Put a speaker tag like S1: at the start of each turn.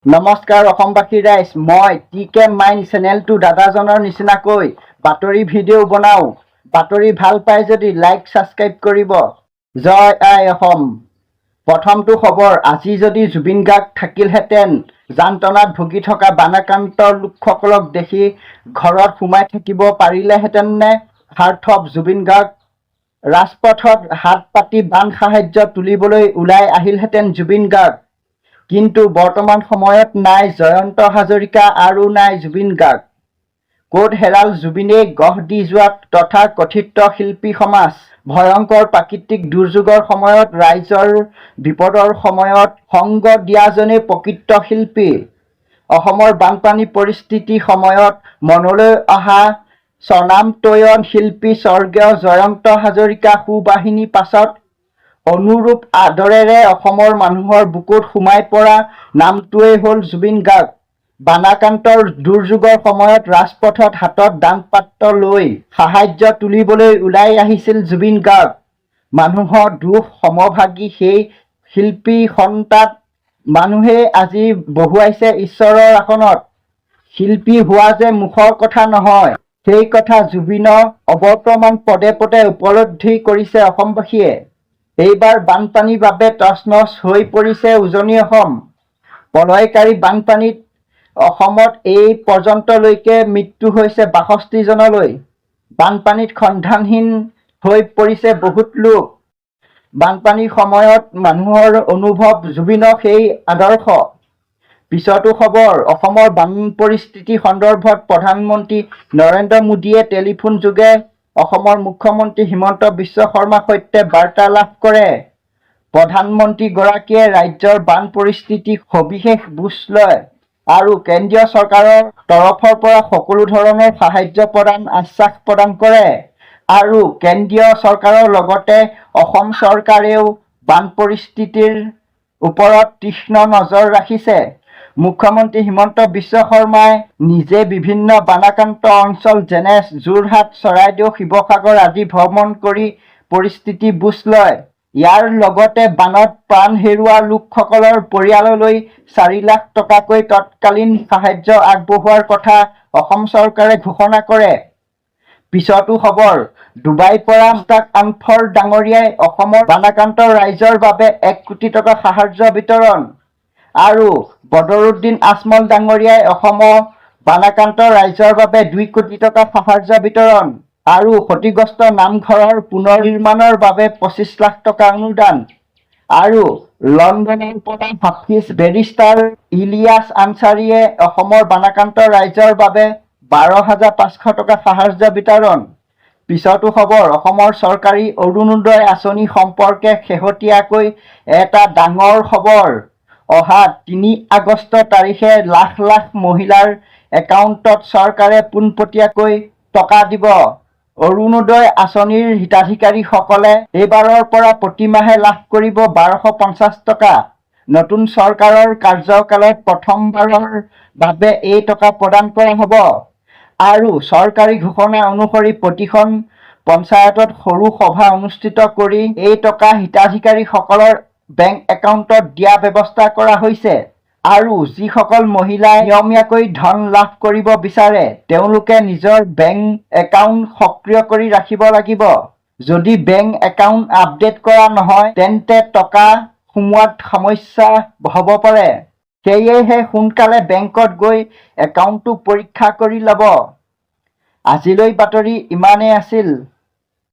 S1: নমস্কাৰ অসমবাসী ৰাইজ, মই টিকে মাইণ্ড চেনেলটো দাদাজনৰ নিচিনাকৈ বাতৰি ভিডিঅ' বনাওঁ। বাতৰি ভাল পাই যদি লাইক ছাবস্ক্ৰাইব কৰিব। জয় আই অসম। প্ৰথমটো খবৰ, আজি যদি জুবিন গাৰ্গ থাকিলহেঁতেন, যান্ত্ৰণাত ভুগি থকা বানাক্ৰান্ত লোকসকলক দেখি ঘৰত সোমাই থাকিব পাৰিলেহেঁতেন নে? Heart of Zubeen Garg. ৰাজপথত হাত পাতি বান সাহায্য তুলিবলৈ ওলাই আহিলহেঁতেন জুবিন গাৰ্গ। কিন্তু বৰ্তমান সময়ত নাই জয়ন্ত হাজৰিকা আৰু নাই জুবিন গাৰ্গ। ক'ত হেৰাল জুবিনে গঢ় দি যোৱা তথাকথিত শিল্পী সমাজ? ভয়ংকৰ প্ৰাকৃতিক দুৰ্যোগৰ সময়ত, ৰাইজৰ বিপদৰ সময়ত সংগ দিয়াজনেই প্ৰকৃত শিল্পী। অসমৰ বানপানী পৰিস্থিতিৰ সময়ত মনলৈ অহা স্বনামতৈয় শিল্পী স্বৰ্গীয় জয়ন্ত হাজৰিকা সুবাহিনীৰ পাছত অনুৰূপ আদৰেৰে অসমৰ মানুহৰ বুকুত সোমাই পৰা নামটোৱেই হ'ল জুবিন গাৰ্গ। বানাক্ৰান্তৰ দুৰ্যোগৰ সময়ত ৰাজপথত হাতত দানপাত্ৰ লৈ সাহায্য তুলিবলৈ ওলাই আহিছিল জুবিন গাৰ্গ। মানুহৰ দুখ সমভাগী সেই শিল্পী সন্তান মানুহেই আজি বহুৱাইছে ঈশ্বৰৰ আসনত। শিল্পী হোৱা যে মুখৰ কথা নহয়, সেই কথা জুবিনৰ অৱৰ্তমান পদে পদে উপলব্ধি কৰিছে অসমবাসীয়ে। এইবাৰ বানপানীৰ বাবে তছনছ হৈ পৰিছে উজনি অসম। প্ৰলয়ংকাৰী বানপানীত অসমত এই পৰ্যন্তলৈকে মৃত্যু হৈছে ৬২ জনলৈ। বানপানীত সন্ধানহীন হৈ পৰিছে বহুত লোক। বানপানীৰ সময়ত মানুহৰ অনুভৱ জুবিনৰ সেই আদৰ্শ। পিছতো খবৰ, অসমৰ বান পৰিস্থিতি সন্দৰ্ভত প্ৰধানমন্ত্ৰী নৰেন্দ্ৰ মোদীয়ে টেলিফোন যোগে অসমৰ মুখ্যমন্ত্ৰী হিমন্ত বিশ্ব শৰ্মাৰ সৈতে বাৰ্তালাপ কৰে। প্ৰধানমন্ত্ৰীগৰাকীয়ে ৰাজ্যৰ বান পৰিস্থিতিৰ সবিশেষ বুজ লয় আৰু কেন্দ্ৰীয় চৰকাৰৰ তৰফৰ পৰা সকলো ধৰণৰ সাহায্য প্ৰদানৰ আশ্বাস প্ৰদান কৰে। আৰু কেন্দ্ৰীয় চৰকাৰৰ লগতে অসম চৰকাৰেও বান পৰিস্থিতিৰ ওপৰত তীক্ষ্ণ নজৰ ৰাখিছে। মুখ্যমন্ত্ৰী হিমন্ত বিশ্ব শৰ্মাই নিজে বিভিন্ন বানাক্ৰান্ত অঞ্চল যেনে যোৰহাট, চৰাইদেউ, শিৱসাগৰ আদি ভ্ৰমণ কৰি পৰিস্থিতি বুজ লয়। ইয়াৰ লগতে বানত প্ৰাণ হেৰুওৱা লোকসকলৰ পৰিয়াললৈ ৪ লাখ টকাকৈ তৎকালীন সাহায্য আগবঢ়োৱাৰ কথা অসম চৰকাৰে ঘোষণা কৰে। পিছতো খবৰ, ডুবাইৰ পৰা মুস্তাক আনৱাৰ ডাঙৰীয়াই অসমৰ বানাক্ৰান্ত ৰাইজৰ বাবে ১ কোটি টকা সাহায্য বিতৰণ আৰু বদৰুদ্দিন আজমল ডাঙৰীয়াই অসমৰ বানাক্ৰান্ত ৰাইজৰ বাবে ২ কোটি টকা সাহায্য বিতৰণ আৰু ক্ষতিগ্ৰস্ত নামঘৰৰ পুনৰ্নিৰ্মাণৰ বাবে ২৫ লাখ টকা অনুদান আৰু লণ্ডনৰ পৰা হাফিজ বেৰিষ্টাৰ ইলিয়াছ আনছাৰীয়ে অসমৰ বানাক্ৰান্ত ৰাইজৰ বাবে ১২,৫০০ টকা সাহায্য বিতৰণ। পিছতো খবৰ, অসমৰ চৰকাৰী অৰুণোদয় আঁচনি সম্পৰ্কে শেহতীয়াকৈ এটা ডাঙৰ খবৰ। অহা ৩ আগষ্ট তাৰিখে লাখ লাখ মহিলাৰ একাউণ্টত চৰকাৰে পোনপটীয়াকৈ টকা দিব। অৰুণোদয় আঁচনিৰ হিতাধিকাৰীসকলে এইবাৰৰ পৰা প্ৰতিমাহে লাভ কৰিব ১২৫০ টকা। নতুন চৰকাৰৰ কাৰ্যকালত প্ৰথমবাৰৰ বাবে এই টকা প্ৰদান কৰা হ'ব আৰু চৰকাৰী ঘোষণা অনুসৰি প্ৰতিখন পঞ্চায়তত সৰু সভা অনুষ্ঠিত কৰি এই টকা হিতাধিকাৰীসকলৰ বেংক একাউণ্টত দিয়াৰ ব্যৱস্থা কৰা হৈছে। আৰু যিসকল মহিলাই নিয়মীয়াকৈ ধন লাভ কৰিব বিচাৰে, তেওঁলোকে নিজৰ বেংক একাউণ্ট সক্ৰিয় কৰি ৰাখিব লাগিব। যদি বেংক একাউণ্ট আপডেট কৰা নহয়, তেন্তে টকা সোমোৱাত সমস্যা হ'ব পাৰে। সেয়েহে সোনকালে বেংকত গৈ একাউণ্টটো পৰীক্ষা কৰি ল'ব। আজিলৈ বাতৰি ইমানেই আছিল।